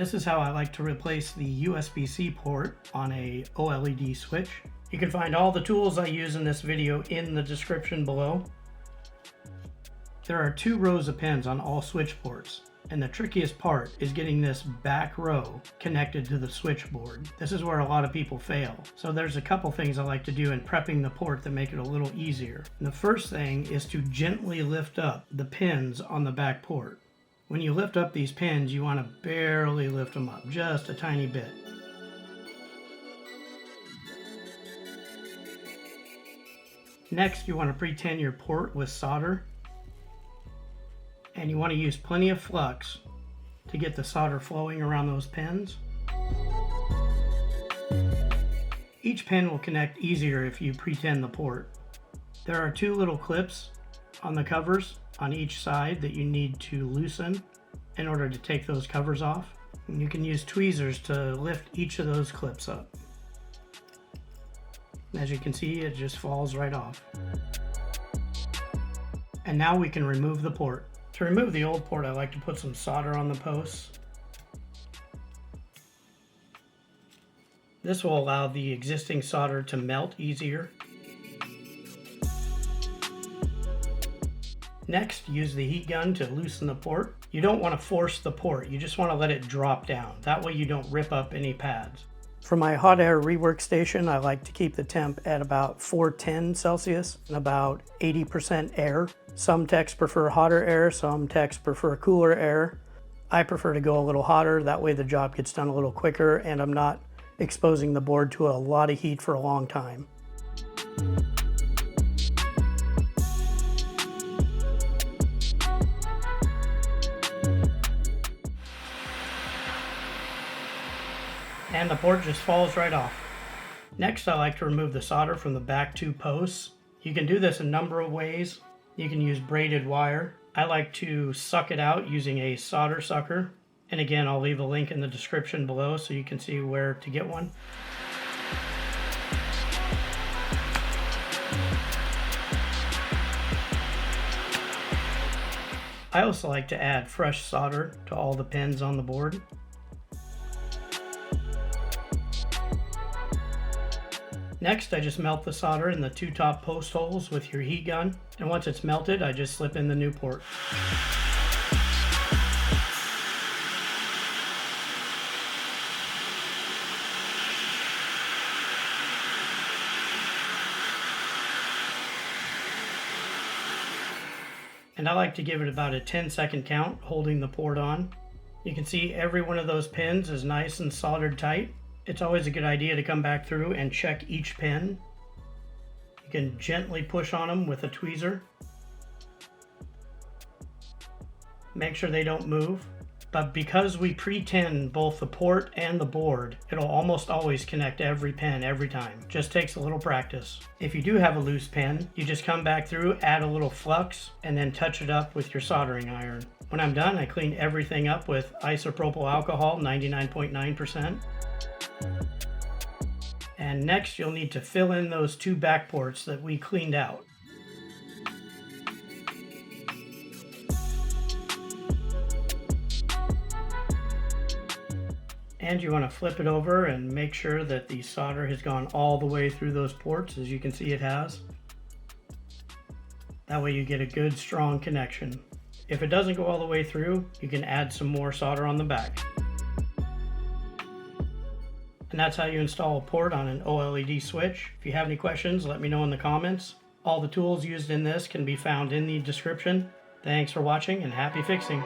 This is how I like to replace the USB-C port on a OLED switch. You can find all the tools I use in this video in the description below. There are 2 rows of pins on all switch ports, and the trickiest part is getting this back row connected to the switchboard. This is where a lot of people fail. So there's a couple things I like to do in prepping the port that make it a little easier. And the first thing is to gently lift up the pins on the back port. When you lift up these pins, you want to barely lift them up, just a tiny bit. Next, you want to pre-tin your port with solder. And you want to use plenty of flux to get the solder flowing around those pins. Each pin will connect easier if you pre-tin the port. There are 2 little clips on the covers on each side that you need to loosen in order to take those covers off. And you can use tweezers to lift each of those clips up. As you can see, it just falls right off. And now we can remove the port. To remove the old port, I like to put some solder on the posts. This will allow the existing solder to melt easier. Next, use the heat gun to loosen the port. You don't want to force the port, you just want to let it drop down. That way you don't rip up any pads. For my hot air rework station, I like to keep the temp at about 410 Celsius and about 80% air. Some techs prefer hotter air, some techs prefer cooler air. I prefer to go a little hotter, that way the job gets done a little quicker and I'm not exposing the board to a lot of heat for a long time. And the port just falls right off. Next, I like to remove the solder from the back 2 posts. You can do this a number of ways. You can use braided wire. I like to suck it out using a solder sucker. And again, I'll leave a link in the description below so you can see where to get one. I also like to add fresh solder to all the pins on the board. Next, I just melt the solder in the 2 top post holes with your heat gun, and once it's melted, I just slip in the new port. And I like to give it about a 10-second count, holding the port on. You can see every one of those pins is nice and soldered tight. It's always a good idea to come back through and check each pin. You can gently push on them with a tweezer. Make sure they don't move. But because we pre-tin both the port and the board, it'll almost always connect every pin every time. Just takes a little practice. If you do have a loose pin, you just come back through, add a little flux, and then touch it up with your soldering iron. When I'm done, I clean everything up with isopropyl alcohol, 99.9%. And next you'll need to fill in those 2 back ports that we cleaned out. And you want to flip it over and make sure that the solder has gone all the way through those ports, as you can see it has. That way you get a good strong connection. If it doesn't go all the way through, you can add some more solder on the back. And that's how you install a port on an OLED switch. If you have any questions, let me know in the comments. All the tools used in this can be found in the description. Thanks for watching and happy fixing.